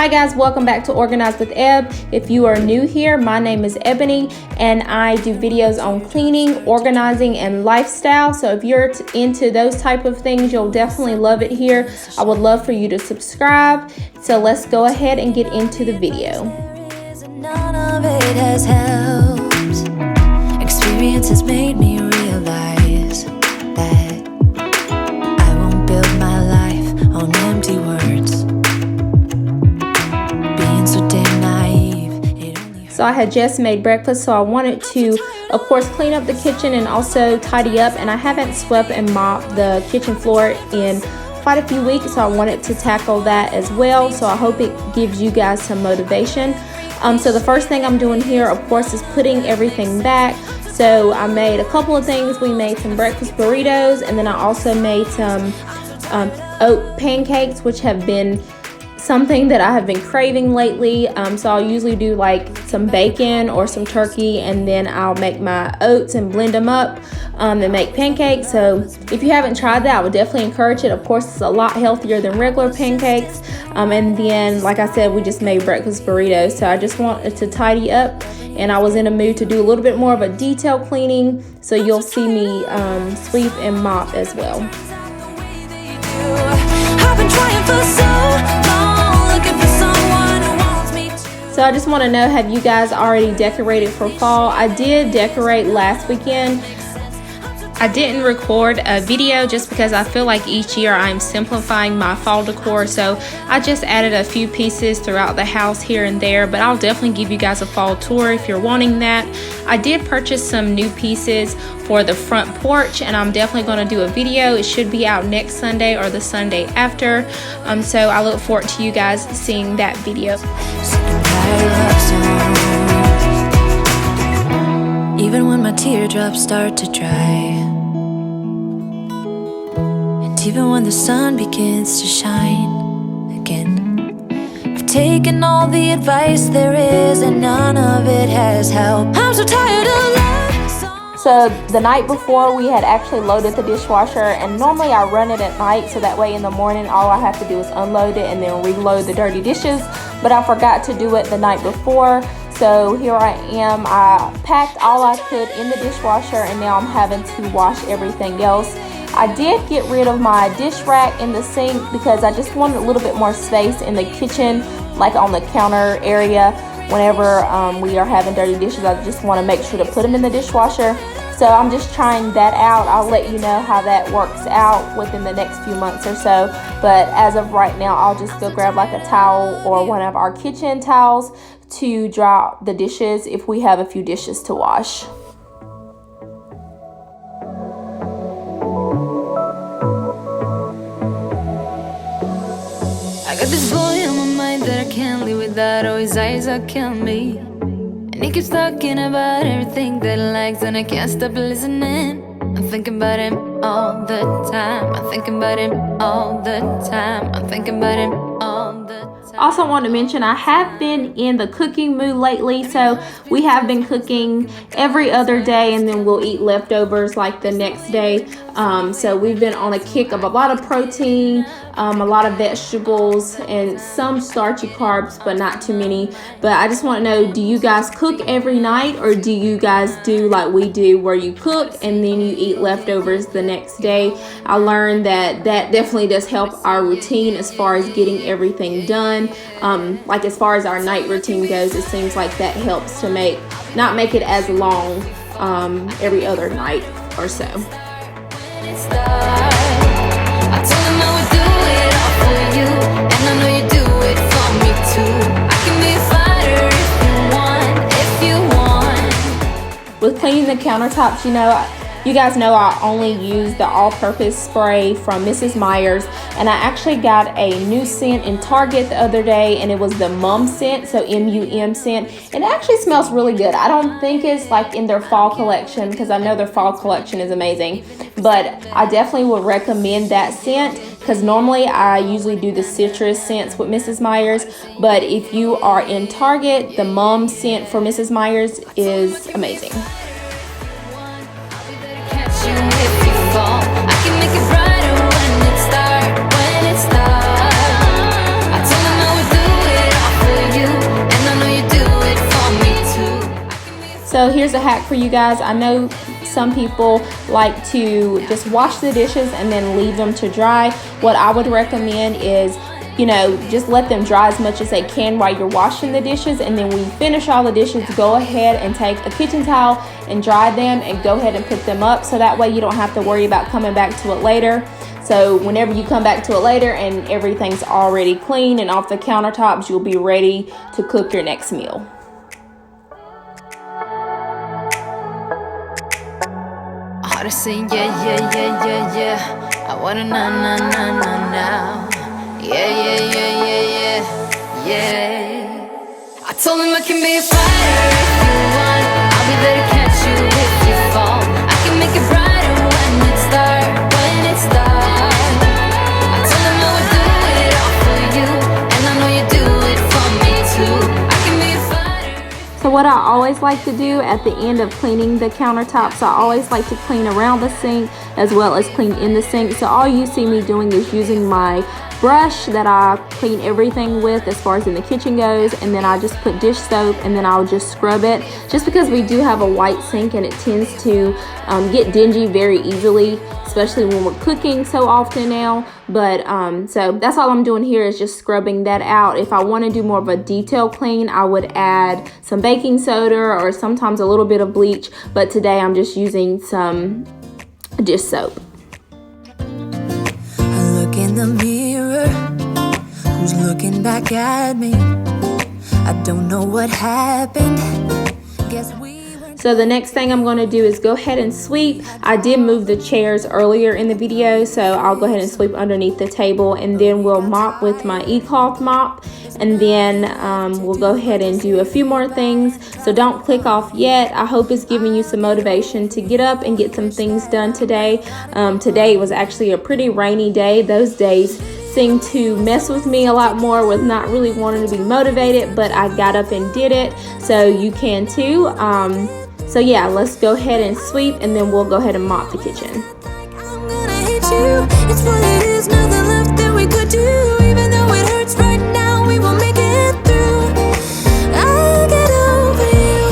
Hi guys, welcome back to Organize with Eb. If you are new here, my name is Ebony and I do videos on cleaning, organizing, and lifestyle. So if you're into those type of things, you'll definitely love it here. I would love for you to subscribe. So let's go ahead and get into the video. None of it has helped. Experience has made me realize that I won't build my life on empty words. Being so damn naive. So I had just made breakfast, so I wanted to, of course, clean up the kitchen and also tidy up. And I haven't swept and mopped the kitchen floor in quite a few weeks, so I wanted to tackle that as well. So I hope it gives you guys some motivation. So the first thing I'm doing here, of course, is putting everything back. So I made a couple of things. We made some breakfast burritos, and then I also made some oat pancakes, which have been something that I have been craving lately. So I'll usually do like some bacon or some turkey, and then I'll make my oats and blend them up and make pancakes. So if you haven't tried that, I would definitely encourage it. Of course, it's a lot healthier than regular pancakes. And then, like I said, we just made breakfast burritos. So I just wanted to tidy up, and I was in a mood to do a little bit more of a detail cleaning. So you'll see me sweep and mop as well. I've been trying for so long, looking for someone who wants me to. So I just want to know, have you guys already decorated for fall? I did decorate last weekend. I didn't record a video just because I feel like each year I'm simplifying my fall decor, so I just added a few pieces throughout the house here and there, but I'll definitely give you guys a fall tour if you're wanting that. I did purchase some new pieces for the front porch, and I'm definitely going to do a video. It should be out next Sunday or the Sunday after, so I look forward to you guys seeing that video. Even when my teardrops start to dry, and even when the sun begins to shine again, I've taken all the advice there is, and none of it has helped. I'm so tired of love. So the night before, we had actually loaded the dishwasher, and normally I run it at night, so that way in the morning all I have to do is unload it and then reload the dirty dishes. But I forgot to do it the night before. So here I am. I packed all I could in the dishwasher, and now I'm having to wash everything else. I did get rid of my dish rack in the sink because I just wanted a little bit more space in the kitchen, like on the counter area. Whenever we are having dirty dishes, I just want to make sure to put them in the dishwasher. So I'm just trying that out. I'll let you know how that works out within the next few months or so. But as of right now, I'll just go grab like a towel or one of our kitchen towels to dry the dishes if we have a few dishes to wash. I got this boy on my mind that I can't live without. Oh, his eyes are killing me, and he keeps talking about everything that he likes, and I can't stop listening. I'm thinking about him all the time. I'm thinking about him all the time. I'm thinking about him all the time. Also, I want to mention I have been in the cooking mood lately, so we have been cooking every other day, and then we'll eat leftovers like the next day. So we've been on a kick of a lot of protein, a lot of vegetables, and some starchy carbs, but not too many. But I just want to know, do you guys cook every night, or do you guys do like we do, where you cook and then you eat leftovers the next day? I learned that that definitely does help our routine as far as getting everything done. Like as far as our night routine goes, it seems like that helps to not make it as long every other night or so. I told him I would do it all for you, and I know you do it for me too. I can be a fighter if you want. With cleaning the countertops, you guys know I only use the all-purpose spray from Mrs. Meyer's, and I actually got a new scent in Target the other day, and it was the Mum scent, so M-U-M scent, and it actually smells really good. I don't think it's like in their fall collection, because I know their fall collection is amazing, but I definitely would recommend that scent, because normally I usually do the citrus scents with Mrs. Meyer's, but if you are in Target, the Mum scent for Mrs. Meyer's is amazing. If you fall, I can make it brighter when it starts. I told him I would do it So here's a hack for you guys. I know some people like to just wash the dishes and then leave them to dry. What I would recommend is, you know, just let them dry as much as they can while you're washing the dishes, and then when you finish all the dishes, go ahead and take a kitchen towel and dry them and go ahead and put them up, so that way you don't have to worry about coming back to it later. So whenever you come back to it later and everything's already clean and off the countertops, you'll be ready to cook your next meal. Heart is saying yeah, yeah, yeah, yeah, yeah. I wanna now. Yeah. I told him I can be a fighter if you want. I'll be there to catch you if you fall. I can make it brighter when it starts. I told him I would do it all for you, and I know you do it for me too. I can be a fighter. So what I always like to do at the end of cleaning the countertops, I always like to clean around the sink as well as clean in the sink. So all you see me doing is using my brush that I clean everything with as far as in the kitchen goes, and then I just put dish soap and then I'll just scrub it, just because we do have a white sink and it tends to get dingy very easily, especially when we're cooking so often now. But so that's all I'm doing here, is just scrubbing that out. If I want to do more of a detailed clean, I would add some baking soda or sometimes a little bit of bleach, but today I'm just using some dish soap. In the mirror, who's looking back at me? I don't know what happened. Guess So the next thing I'm going to do is go ahead and sweep. I did move the chairs earlier in the video, so I'll go ahead and sweep underneath the table, and then we'll mop with my e-cloth mop, and then we'll go ahead and do a few more things. So don't click off yet. I hope it's giving you some motivation to get up and get some things done today. Today was actually a pretty rainy day. Those days seem to mess with me a lot more with not really wanting to be motivated, but I got up and did it, so you can too. So yeah, let's go ahead and sweep, and then we'll go ahead and mop the kitchen. I'm gonna hate you. It's what it is, nothing left that we could do. Even though it hurts right now, we will make it through. I'll get over you.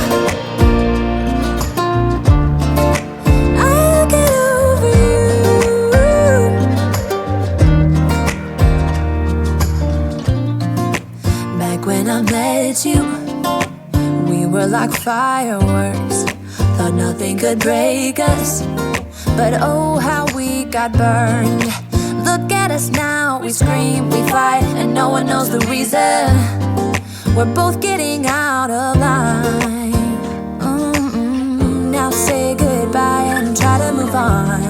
I'll get over you. Back when I met you, we were like fireworks. Thought nothing could break us, but oh how we got burned. Look at us now, we scream, we fight, and no one knows the reason. We're both getting out of line. Now say goodbye and try to move on.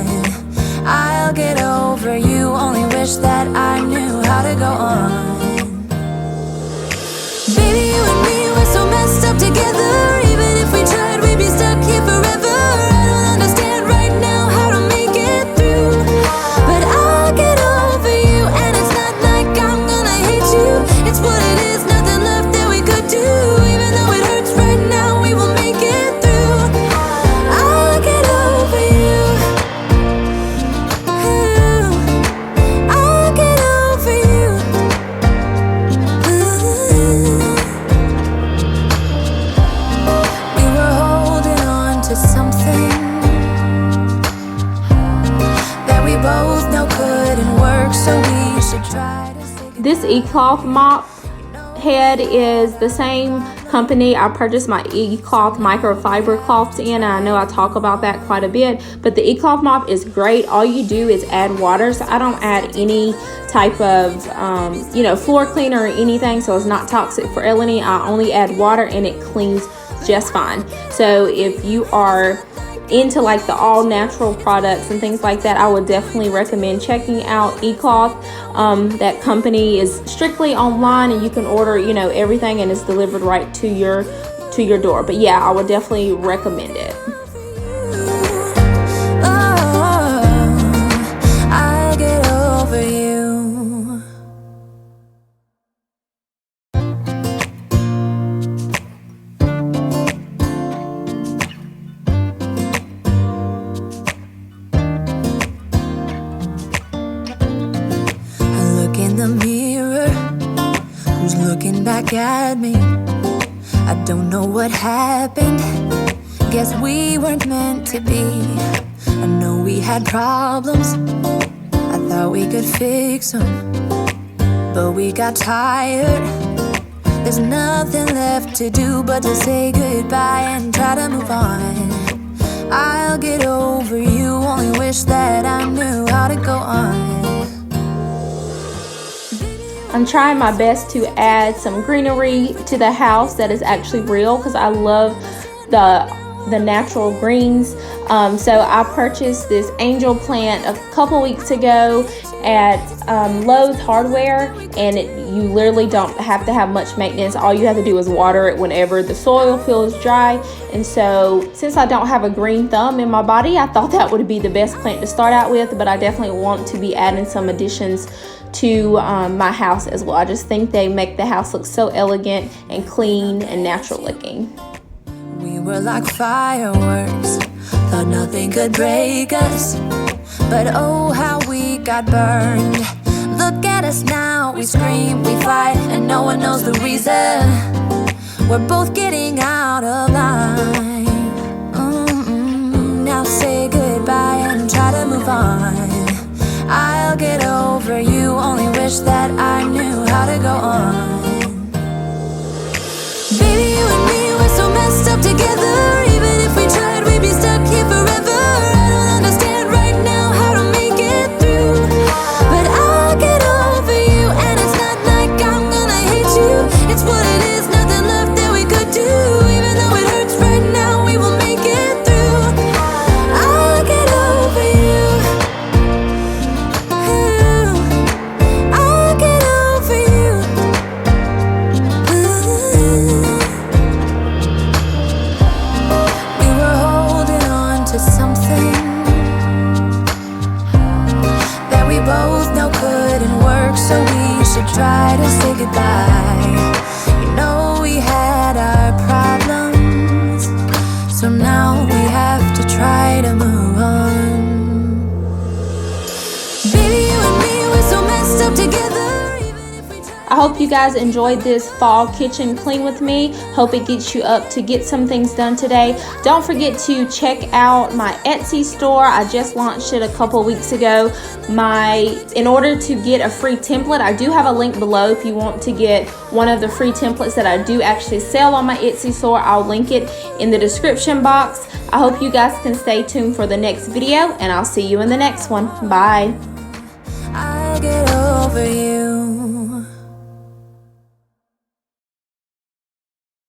I'll get over you, only wish that I knew how to go on. Baby, you and me, we're so messed up together. Even if we tried, we'd be stuck here forever. I don't understand right now how to make it through, but I'll get over you. And it's not like I'm gonna hate you. It's what it is, nothing left that we could do. Even though it hurts right now, we will make it through. I'll get over you. I'll get over you. We were holding on to something that we both know couldn't work, so we should try to say This e-cloth mop head is the same company I purchased my e-cloth microfiber cloths in. I know I talk about that quite a bit, but the e-cloth mop is great. All you do is add water, so I don't add any type of floor cleaner or anything, so it's not toxic for Eleni. I only add water and it cleans just fine. So if you are into like the all natural products and things like that, I would definitely recommend checking out e-cloth. That company is strictly online, and you can order everything, and it's delivered right to your door. But yeah, I would definitely recommend it. I'll get over you. In the mirror, who's looking back at me? I don't know what happened. guess we weren't meant to be. I know we had problems, I thought we could fix them, but we got tired. There's nothing left to do but to say goodbye and try to move on. I'll get over you, only wish that I knew how to go on. I'm trying my best to add some greenery to the house that is actually real, because I love the natural greens. So I purchased this angel plant a couple weeks ago at Lowe's Hardware, and you literally don't have to have much maintenance. All you have to do is water it whenever the soil feels dry. And so since I don't have a green thumb in my body, I thought that would be the best plant to start out with, but I definitely want to be adding some additions to my house as well. I just think they make the house look so elegant and clean and natural looking. We were like fireworks, thought nothing could break us, but oh how we got burned. Look at us now, we scream, we fight, and no one knows the reason. We're both getting out of line. Now say goodbye and try to move on. I'll get over you, only wish that I knew how to go on. Baby, you and me, we're so messed up together. Even if we tried, we'd be stuck here forever. I don't understand right now how to make it through, but I'll get over you, and it's not like I'm gonna hate you. It's what it is, nothing left that we could do. Even though it hurts right now, we will make it through. I'll get over you. I'll get over you. We were holding on to something that we both know couldn't work, so we should try to say goodbye. You know we had our problems, so now we have to try to move on. Baby, you and me, we're so messed up together. Even if we try. I hope you guys enjoyed this fall kitchen clean with me. Hope it gets you up to get some things done today. Don't forget to check out my Etsy store. I just launched it a couple weeks ago. In order to get a free template, I do have a link below if you want to get one of the free templates that I do actually sell on my Etsy store. I'll link it in the description box. I hope you guys can stay tuned for the next video, and I'll see you in the next one. Bye. I'll get over you.